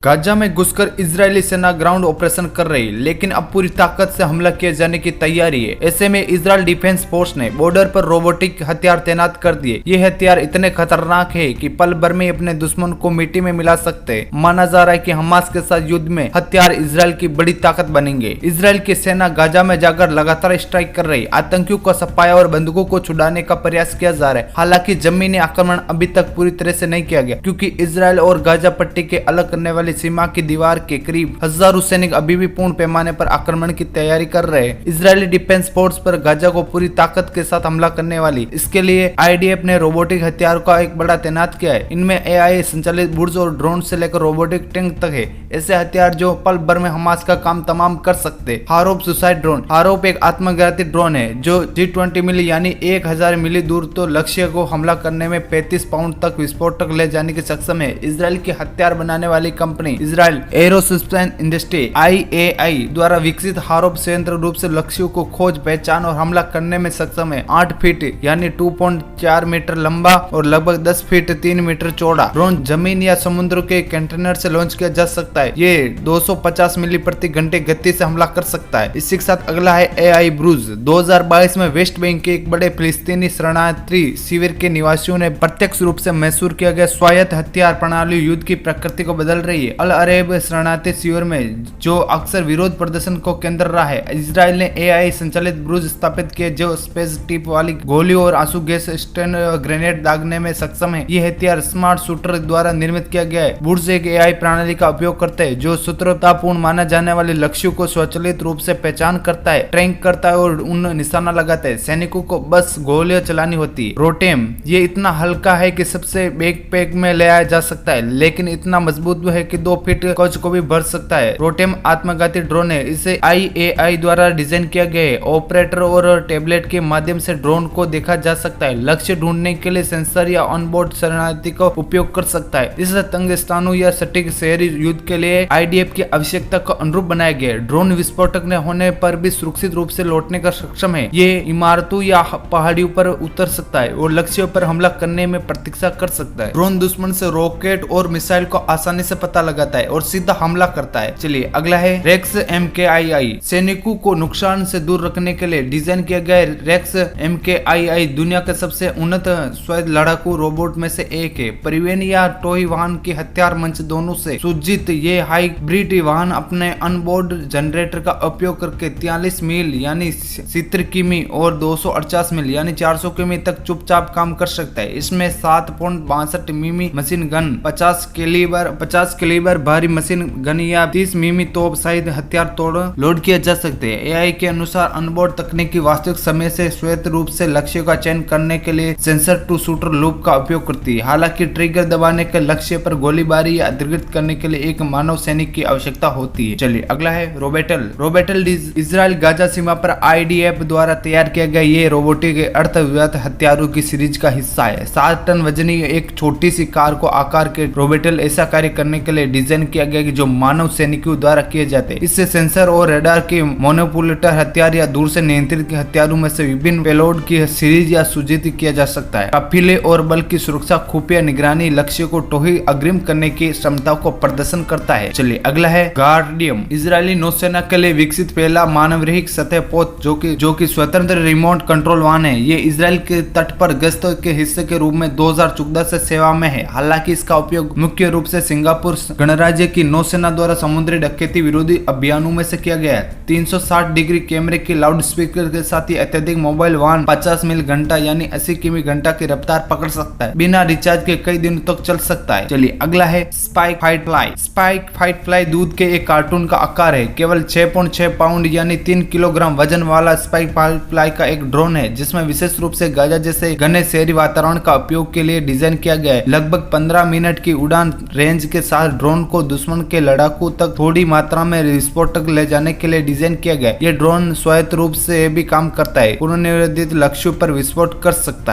Gaza में घुसकर Israeli सेना ग्राउंड ऑपरेशन कर रही, लेकिन अब पूरी ताकत से हमला किए जाने की तैयारी है। ऐसे में इजरायल डिफेंस फोर्स ने बॉर्डर पर रोबोटिक हथियार तैनात कर दिए। ये हथियार इतने खतरनाक है कि पल भर में अपने दुश्मन को मिट्टी में मिला सकते हैं। माना जा रहा है कि हमास के साथ युद्ध में हथियार इजरायल की बड़ी ताकत बनेंगे। इजरायल की सेना गाजा में जाकर लगातार स्ट्राइक कर रही, आतंकियों को सफाया और बंदूकों को छुड़ाने का प्रयास किया जा रहा है। हालांकि जमीनी आक्रमण अभी तक पूरी तरह से नहीं किया गया, क्योंकि इजरायल और गाजा पट्टी के अलग करने वाली सीमा की दीवार के करीब हजारों सैनिक अभी भी पूर्ण पैमाने पर आक्रमण की तैयारी कर रहे हैं। इजरायली डिफेंस फोर्स पर गाजा को पूरी ताकत के साथ हमला करने वाली, इसके लिए आईडीएफ ने रोबोटिक हथियार का एक बड़ा तैनात किया है। इनमें एआई संचालित बुर्ज और ड्रोन से लेकर रोबोटिक टैंक तक है। ऐसे हथियार जो पल भर में हमास का काम तमाम कर सकते। हारोप सुसाइड ड्रोन। हारोप एक आत्मघाती ड्रोन है जो G20 मिली यानी 1000 मिली दूर तो लक्ष्य को हमला करने में 35 पाउंड तक विस्फोटक ले जाने की सक्षम है। इजराइल की हथियार बनाने वाली company Israel aerospace industry IAI द्वारा विकसित हारोप स्वतंत्र रूप से लक्ष्यों को खोज, पहचान और हमला करने में सक्षम है। 8 फीट यानी 2.4 मीटर लंबा और लगभग 10 फीट 3 मीटर चौड़ा ड्रोन जमीन या समुद्र के कंटेनर से लॉन्च किया जा सकता है। ये 250 मील प्रति घंटे गति से हमला कर सकता है। इसी के साथ अगला है AI ब्रूज। 2022 में वेस्ट बैंक के एक बड़े फिलिस्तीनी शरणार्थी शिविर के निवासियों ने प्रत्यक्ष रूप से महसूस किया गया स्वायत्त हथियार प्रणाली युद्ध की प्रकृति को बदल रही है। अल अरेब शरणार्थी शिविर में जो अक्सर विरोध प्रदर्शन को केंद्र रहा है, इजराइल ने AI संचालित ब्रूज स्थापित किए जो स्पेस टिप वाली गोलियों और आंसू गैस स्टैंड ग्रेनेड दागने में सक्षम है। ये हथियार स्मार्ट शूटर द्वारा निर्मित किया गया है। ब्रूज एक AI प्रणाली का उपयोग करते हैं जो शत्रुतापूर्ण माना जाने वाले लक्ष्यों को स्वचालित रूप से पहचान करता है, ट्रैक करता है और उन निशाना लगाता है। सैनिकों को बस गोलियां चलानी होती है। रोटेम ये इतना हल्का है कि सबसे बैकपैक में ले आया जा सकता है, लेकिन इतना मजबूत है कि 2 फीट कवच को भी भर सकता है। रोटेम आत्मघाती ड्रोन है। इसे IAI द्वारा डिजाइन किया गया है। ऑपरेटर और टेबलेट के माध्यम से ड्रोन को देखा जा सकता है। लक्ष्य ढूंढने के लिए सेंसर या ऑनबोर्ड शरणार्थी का उपयोग कर सकता है। इस तंग स्थानों या सटीक शहरी युद्ध के लिए IDF की आवश्यकता को अनुरूप बनाया गया है। ड्रोन विस्फोटक न होने पर भी सुरक्षित रूप से लौटने का सक्षम है। ये इमारतों या पहाड़ियों पर उतर सकता है और लक्ष्यों पर हमला करने में प्रतीक्षा कर सकता है। ड्रोन दुश्मन से रॉकेट और मिसाइल को आसानी से पता लगाता है और सीधा हमला करता है। चलिए अगला है रेक्स MKII। सैनिकों को नुकसान से दूर रखने के लिए डिजाइन किया गया रेक्स MKII दुनिया के सबसे उन्नत स्वायत्त लड़ाकू रोबोट में से एक है। परिवहन या टोही वाहन की हथियार मंच दोनों से सुसज्जित ये हाइब्रिड वाहन अपने अनबोर्ड जनरेटर का उपयोग करके 43 मील यानी 70 किमी और 248 मील यानी 400 किमी तक चुपचाप काम कर सकता है। इसमें 7.62 मिमी मशीन गन, 50 कैलिबर भारी मशीन गन या 30 मिमी तोप सहित हथियार तोड़ लोड किया जा सकते हैं। AI के अनुसार अनबोर्ड तकनीकी वास्तविक समय से स्वयं रूप से लक्ष्य का चयन करने के लिए सेंसर टू शूटर लूप का उपयोग करती है। हालांकि ट्रिगर दबाने के लक्ष्य पर गोलीबारी या अधिकृत करने के लिए एक मानव सैनिक की आवश्यकता होती है। चलिए अगला है रोबेटल। रोबेटल इजराइल गाजा सीमा पर IDF द्वारा तैयार किया गया ये रोबोटिक अर्थव्यवस्था हथियारों की सीरीज का हिस्सा है। 7 टन वजनी एक छोटी सी कार को आकार के रोबेटल ऐसा कार्य करने के लिए डिजाइन किया गया कि जो मानव सैनिकों द्वारा किए जाते हैं। इससे सेंसर और रडार के मोनोपुलेटर हथियार या दूर से नियंत्रित हथियारों में से विभिन्न पेलोड की सीरीज या सुजित किया जा सकता है। काफिले और बल की सुरक्षा, खुफिया निगरानी, लक्ष्य को टोही अग्रिम करने की क्षमता को प्रदर्शन करता है। चलिए अगला है गार्डियम। इजरायली नौसेना के लिए विकसित पहला मानवरहित सतह पोत जो कि स्वतंत्र रिमोट कंट्रोल वाहन है। ये इजराइल के तट पर गश्त के हिस्से के रूप में 2014 से सेवा में है। हालांकि इसका उपयोग मुख्य रूप से सिंगापुर गणराज्य की नौसेना द्वारा समुद्री डकैती विरोधी अभियानों में से किया गया है। 360 डिग्री कैमरे के लाउड स्पीकर के साथ ही अत्यधिक मोबाइल वाहन 50 मील घंटा यानी 80 किमी घंटा की रफ्तार पकड़ सकता है। बिना रिचार्ज के कई दिनों तक चल सकता है। चलिए अगला है spike fight fly. Spike fight fly दूध के एक कार्टून का आकार है। केवल 6.6 पाउंड यानी 3 किलोग्राम वजन वाला स्पाइक फाइट फ्लाई का एक ड्रोन है, जिसमें विशेष रूप से गाजा जैसे घने शहरी वातावरण का उपयोग के लिए डिजाइन किया गया है। लगभग 15 मिनट की उड़ान रेंज के साथ ड्रोन को दुश्मन के लड़ाकू तक थोड़ी मात्रा में विस्फोटक ले जाने के लिए डिजाइन किया गया है। ये ड्रोन स्वायत्त रूप से भी काम करता है, पूर्व निर्धारित लक्ष्यों पर विस्फोट कर सकता है।